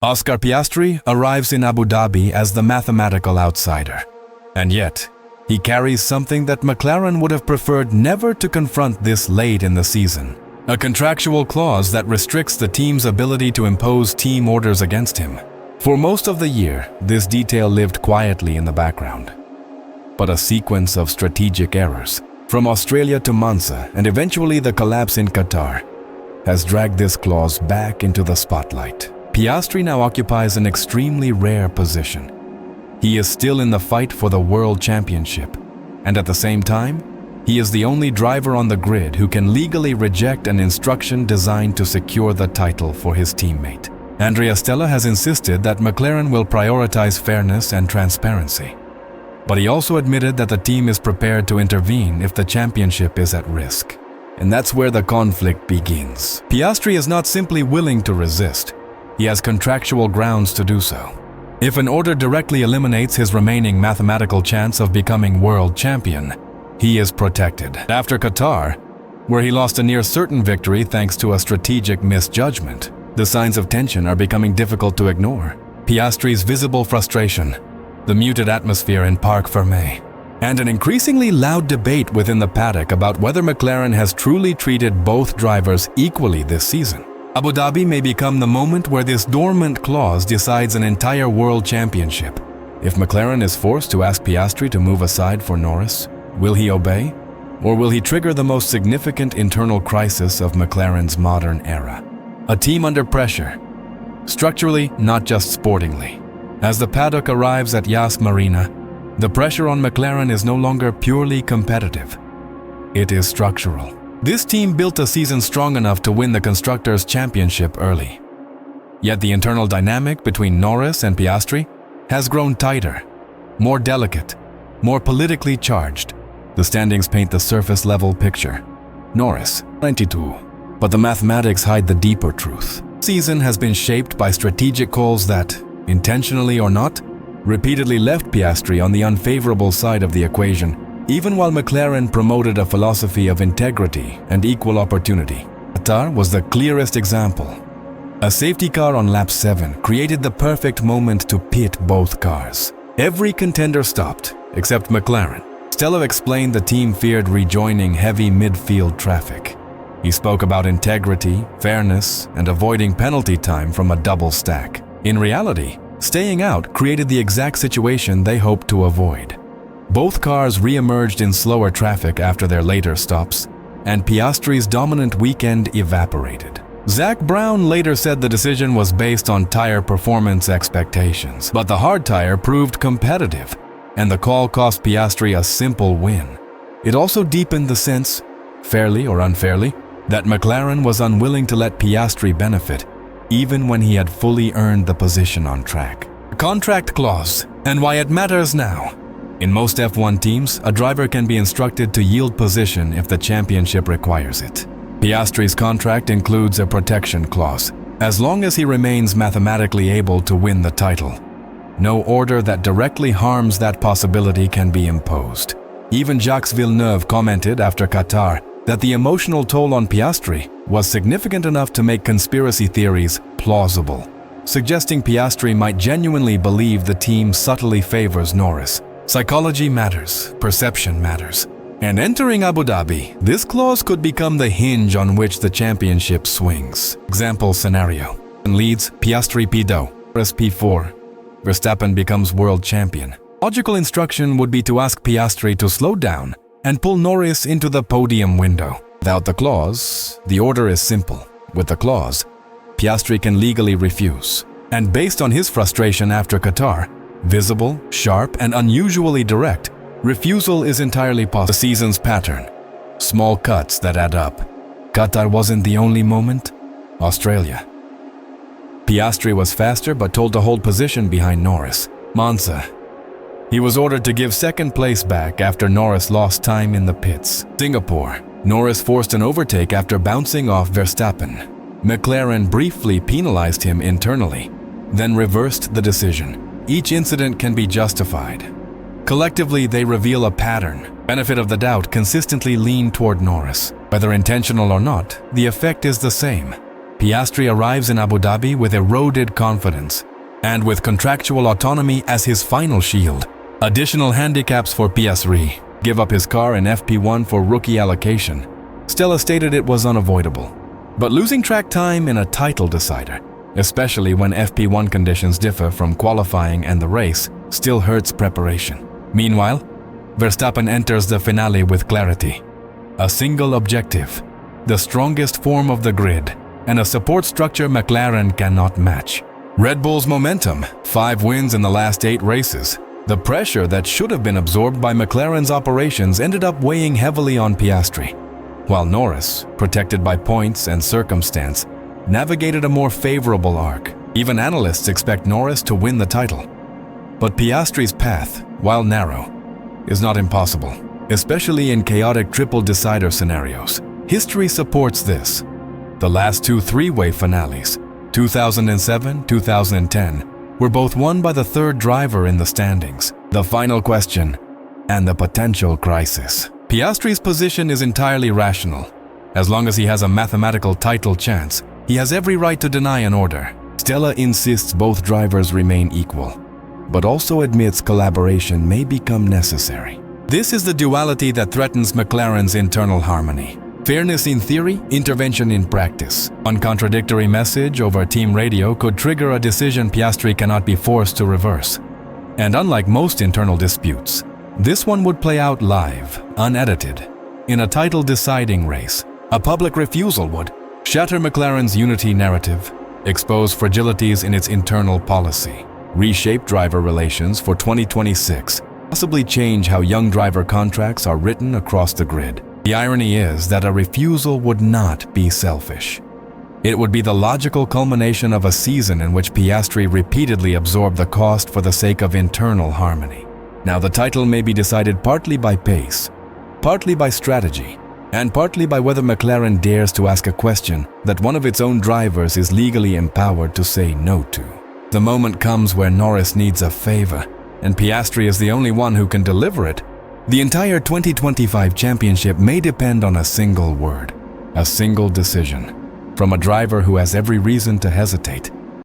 Oscar Piastri arrives in Abu Dhabi as the mathematical outsider. And yet, he carries something that McLaren would have preferred never to confront this late in the season. A contractual clause that restricts the team's ability to impose team orders against him. For most of the year, this detail lived quietly in the background. But a sequence of strategic errors, from Australia to Monza and eventually the collapse in Qatar, has dragged this clause back into the spotlight. Piastri now occupies an extremely rare position. He is still in the fight for the World Championship, and at the same time, he is the only driver on the grid who can legally reject an instruction designed to secure the title for his teammate. Andrea Stella has insisted that McLaren will prioritize fairness and transparency. But he also admitted that the team is prepared to intervene if the championship is at risk. And that's where the conflict begins. Piastri is not simply willing to resist. He has contractual grounds to do so. If an order directly eliminates his remaining mathematical chance of becoming world champion, he is protected. After Qatar, where he lost a near certain victory thanks to a strategic misjudgment, the signs of tension are becoming difficult to ignore. Piastri's visible frustration, the muted atmosphere in Parc Fermé, and an increasingly loud debate within the paddock about whether McLaren has truly treated both drivers equally this season. Abu Dhabi may become the moment where this dormant clause decides an entire world championship. If McLaren is forced to ask Piastri to move aside for Norris, will he obey? Or will he trigger the most significant internal crisis of McLaren's modern era? A team under pressure, structurally, not just sportingly. As the paddock arrives at Yas Marina, the pressure on McLaren is no longer purely competitive. It is structural. This team built a season strong enough to win the Constructors' Championship early. Yet the internal dynamic between Norris and Piastri has grown tighter, more delicate, more politically charged. The standings paint the surface-level picture. Norris, 92. But the mathematics hide the deeper truth. The season has been shaped by strategic calls that, intentionally or not, repeatedly left Piastri on the unfavorable side of the equation, even while McLaren promoted a philosophy of integrity and equal opportunity. Qatar was the clearest example. A safety car on lap 7 created the perfect moment to pit both cars. Every contender stopped, except McLaren. Stella explained the team feared rejoining heavy midfield traffic. He spoke about integrity, fairness, and avoiding penalty time from a double stack. In reality, staying out created the exact situation they hoped to avoid. Both cars re-emerged in slower traffic after their later stops, and Piastri's dominant weekend evaporated. Zak Brown later said the decision was based on tire performance expectations, but the hard tire proved competitive, and the call cost Piastri a simple win. It also deepened the sense, fairly or unfairly, that McLaren was unwilling to let Piastri benefit, even when he had fully earned the position on track. Contract clause, and why it matters now. In most F1 teams, a driver can be instructed to yield position if the championship requires it. Piastri's contract includes a protection clause, as long as he remains mathematically able to win the title. No order that directly harms that possibility can be imposed. Even Jacques Villeneuve commented after Qatar that the emotional toll on Piastri was significant enough to make conspiracy theories plausible, suggesting Piastri might genuinely believe the team subtly favors Norris. Psychology matters, perception matters. And entering Abu Dhabi, this clause could become the hinge on which the championship swings. Example scenario. Leads Piastri P2, Norris P4. Verstappen becomes world champion. Logical instruction would be to ask Piastri to slow down and pull Norris into the podium window. Without the clause, the order is simple. With the clause, Piastri can legally refuse. And based on his frustration after Qatar, visible, sharp, and unusually direct, refusal is entirely possible. The season's pattern. Small cuts that add up. Qatar wasn't the only moment. Australia. Piastri was faster but told to hold position behind Norris. Monza. He was ordered to give second place back after Norris lost time in the pits. Singapore. Norris forced an overtake after bouncing off Verstappen. McLaren briefly penalized him internally, then reversed the decision. Each incident can be justified. Collectively, they reveal a pattern. Benefit of the doubt consistently lean toward Norris. Whether intentional or not, the effect is the same. Piastri arrives in Abu Dhabi with eroded confidence and with contractual autonomy as his final shield. Additional handicaps for Piastri: give up his car in FP1 for rookie allocation. Stella stated it was unavoidable. But losing track time in a title decider, especially when FP1 conditions differ from qualifying and the race, still hurts preparation. Meanwhile, Verstappen enters the finale with clarity. A single objective, the strongest form of the grid, and a support structure McLaren cannot match. Red Bull's momentum, 5 wins in the last 8 races. The pressure that should have been absorbed by McLaren's operations ended up weighing heavily on Piastri, while Norris, protected by points and circumstance, navigated a more favorable arc. Even analysts expect Norris to win the title. But Piastri's path, while narrow, is not impossible, especially in chaotic triple decider scenarios. History supports this. The last 2 three-way finales, 2007, 2010, were both won by the third driver in the standings. The final question and the potential crisis. Piastri's position is entirely rational. As long as he has a mathematical title chance, he has every right to deny an order. Stella insists both drivers remain equal, but also admits collaboration may become necessary. This is the duality that threatens McLaren's internal harmony. Fairness in theory, intervention in practice. One contradictory message over team radio could trigger a decision Piastri cannot be forced to reverse. And unlike most internal disputes, this one would play out live, unedited, in a title-deciding race. A public refusal would shatter McLaren's unity narrative, expose fragilities in its internal policy, reshape driver relations for 2026, possibly change how young driver contracts are written across the grid. The irony is that a refusal would not be selfish. It would be the logical culmination of a season in which Piastri repeatedly absorbed the cost for the sake of internal harmony. Now, the title may be decided partly by pace, partly by strategy, and partly by whether McLaren dares to ask a question that one of its own drivers is legally empowered to say no to. The moment comes where Norris needs a favor, and Piastri is the only one who can deliver it. The entire 2025 championship may depend on a single word, a single decision, from a driver who has every reason to hesitate.